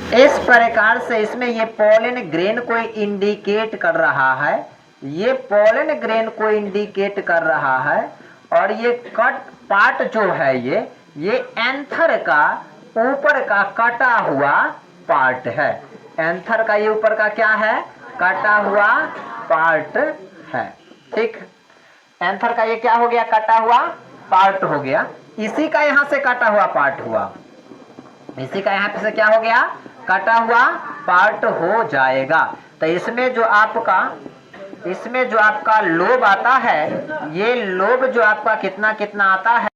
इस प्रकार से इसमें ये पोलन ग्रेन को इंडिकेट कर रहा है, ये पोलन ग्रेन को इंडिकेट कर रहा है। और ये कट पार्ट जो है ये एंथर का ऊपर का कटा हुआ पार्ट है। एंथर का ये ऊपर का क्या है, कटा हुआ पार्ट है। ठीक, एंथर का ये क्या हो गया, कटा हुआ पार्ट हो गया। इसी का यहां से कटा हुआ पार्ट हुआ, इसी का यहां से क्या हो गया, कटा हुआ पार्ट हो जाएगा। तो इसमें जो आपका लोब आता है, ये लोब जो आपका कितना कितना आता है,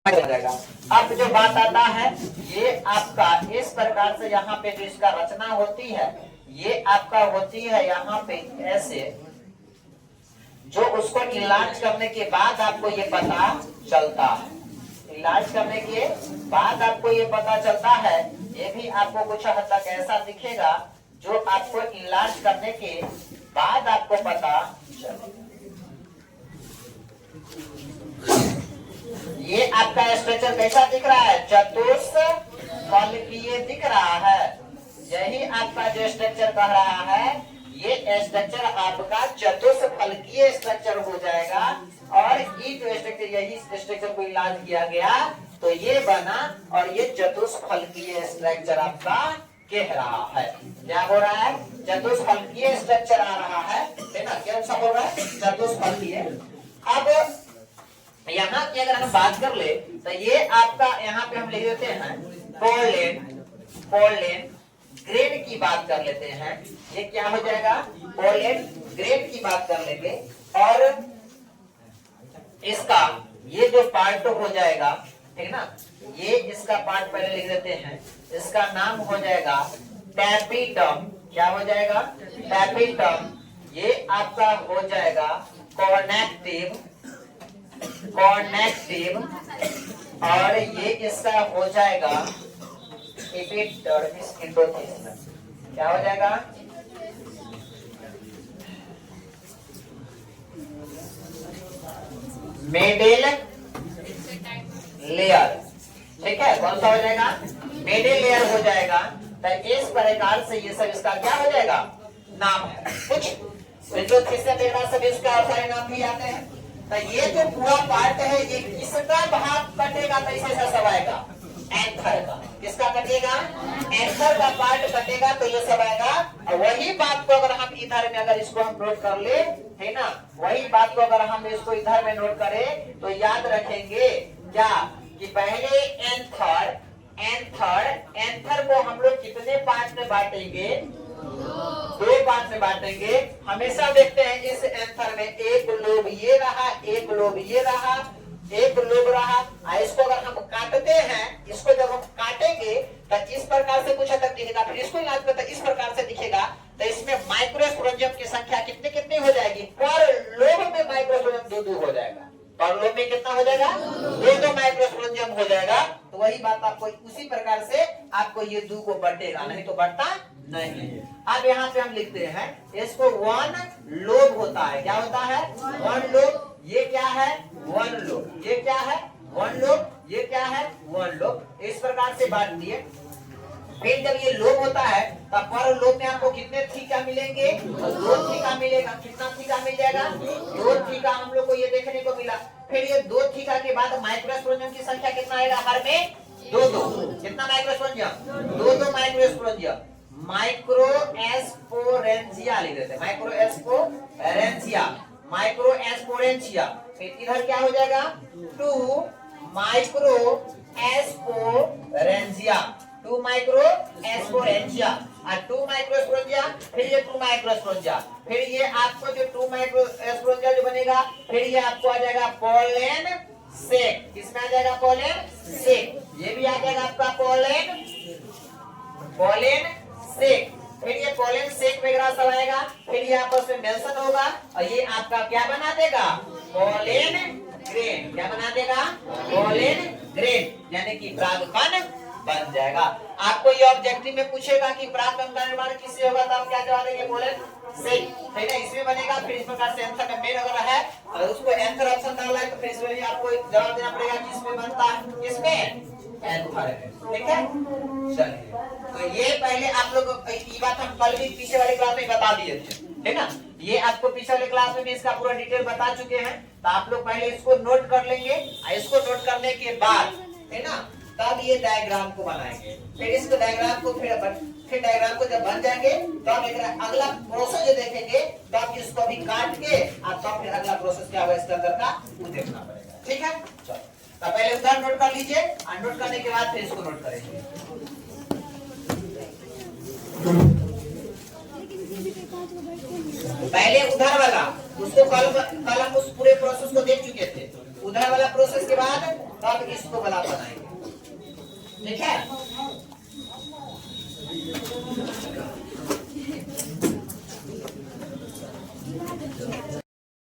अब जो बात आता है, ये आपका इस प्रकार से यहाँ पे जो इसका रचना होती है, ये आपका होती है यहाँ पे ऐसे, जो उसको इलाज करने के बाद आपको ये पता चलता है। इलाज करने के बाद आपको ये पता चलता है, ये भी आपको कुछ हद तक ऐसा दिखेगा जो आपको इलाज करने के बाद आपको पता चलेगा। ये आपका स्ट्रक्चर कैसा दिख रहा है, चतुष्फलकीय दिख रहा है। यही आपका जो स्ट्रक्चर कह रहा है, ये स्ट्रक्चर आपका चतुष्फलकीय स्ट्रक्चर हो जाएगा। और ये जो स्ट्रक्चर, यही स्ट्रक्चर को इलाज किया गया तो ये बना, और ये चतुष्फलकीय स्ट्रक्चर आपका कह रहा है। क्या हो रहा है, चतुष्फलकीय स्ट्रक्चर आ रहा है ना, क्या सा हो रहा है, चतुष्फलकीय। अब यहाँ की अगर हम बात कर ले तो ये आपका यहाँ पे हम लिख देते हैं पोलन ग्रेन की बात कर लेते हैं। ये क्या हो जाएगा, पोलन ग्रेन की बात कर लेंगे। और इसका ये जो पार्ट हो जाएगा, ठीक ना, ये इसका पार्ट पहले लिख देते हैं। इसका नाम हो जाएगा टैपिटम। क्या हो जाएगा, टैपिटम। ये आपका हो जाएगा कॉनेक्टिव, और ये इसका हो जाएगा एपिडर्मिस एंडोथेलियस। क्या हो जाएगा, मिडिल लेयर। ठीक है, कौन सा हो जाएगा, मिडिल लेयर हो जाएगा। तो इस प्रकार से ये सब इसका क्या हो जाएगा, नाम है। कुछ एंडोथेलियस सब इसका सारे नाम भी आते हैं। तो ये जो पूरा पार्ट है, ये किसका भाग कटेगा, तो इसे सब आएगा एंथर का। किसका कटेगा, एंथर का पार्ट कटेगा तो ये सब आएगा। और वही बात को अगर हम इधर में अगर इसको हम नोट कर ले, है ना, वही बात को अगर हम इसको इधर में नोट करें तो याद रखेंगे क्या, कि पहले एंथर को हम लोग कितने पार्ट में बांटेंगे, दो पार्ट में बांटेंगे। हमेशा देखते हैं इस एंथर में एक लोब ये रहा, एक लोब ये रहा, एक लोब रहा। इसको अगर हम काटते हैं, इसको जब हम काटेंगे तो इस प्रकार से कुछ तक दिखेगा। फिर इसको इलाज करते इस प्रकार से दिखेगा। तो इसमें माइक्रोस्पोरेंजियम की संख्या कितनी कितनी हो जाएगी, पर लोब में माइक्रोस्पोरेंजियम दो हो जाएगा। पर लोब में कितना हो जाएगा, दो माइक्रोस्पोरेंजियम हो जाएगा। तो वही बात आपको उसी प्रकार से आपको ये दो को बढ़ेगा, नहीं तो बढ़ता नहीं। अब यहाँ पे हम लिखते हैं इसको वन लोब होता है। क्या होता है, वन लोब। ये क्या है, वन लोब। ये क्या है, वन लोब। ये क्या है, वन लोब। इस प्रकार से बांट दिए। फिर जब ये लोब होता है तब पर लोब में आपको कितने थीका मिलेंगे, दो थीका मिलेगा। कितना थीका मिल जाएगा, दो थीका हम लोग को ये देखने को मिला। फिर ये दो थीका के बाद माइक्रोस्पोरेंजियम की संख्या कितना आएगा, हर में दो। कितना माइक्रोस्पोरेंजियम, दो माइक्रोस्पोरेंजियम। माइक्रो एस्पोरेंजिया लिख देते हैं, माइक्रो एस्पोरेंजिया। फिर इधर क्या हो जाएगा, टू माइक्रो एस्पोरेंजिया। 2 माइक्रो एस्पोरेंजिया और 2 माइक्रो एस्पोरेंजिया, फिर ये 2 माइक्रो एस्पोरेंजिया, फिर ये आपको जो 2 माइक्रो एस्पोरेंजिया जो बनेगा, फिर ये आपको आ जाएगा पोलेन सेक। किसमें आ जाएगा? पोलेन सेक। ये भी आ जाएगा आपका पोलेन सेक। फिर ये पोलेन सेक वगैरह सब आएगा, फिर ये आपस में मेंशन होगा और ये आपका क्या बना देगा? Pollen grain. क्या बना देगा? पोलेन ग्रेन, यानी कि परागकण बन जाएगा। आपको ये ऑब्जेक्टिव में पूछेगा कि परागकण का निर्माण किससे होगा, तो आप क्या जवाब देंगे? पोलेन सेक, है ना, इसमें बनेगा। फिर इस प्रकार से आंसर में मेन अगर है और उसको आंसर ऑप्शन डालना है तो फिर इसमें भी आपको जवाब देना पड़ेगा कि इसमें बनता है, इसमें एंथर है। ठीक है, चलिए, तो ये पहले आप लोग ये बात हम कल भी पीछे वाली क्लास में बता दिए थे, है ना। ये आपको पीछे वाले क्लास में भी इसका पूरा डिटेल बता चुके हैं, तो आप लोग पहले इसको नोट कर लेंगे और इसको नोट करने के बाद, है ना, तब ये डायग्राम को बनाएंगे। फिर इसको डायग्राम को फिर डायग्राम को जब बन जाएंगे तो आप अगला प्रोसेस जो देखेंगे, तो आप इसको भी काट के और तब फिर अगला प्रोसेस क्या होगा इसके अंदर का वो देखना पड़ेगा। ठीक है, चलो, तो पहले उधर नोट कर लीजिए और नोट करने के बाद फिर इसको नोट करेंगे। पहले उधर वाला उसको कल हम उस पूरे प्रोसेस को देख चुके थे। उधर वाला प्रोसेस के बाद तब इसको वाला बनाएंगे।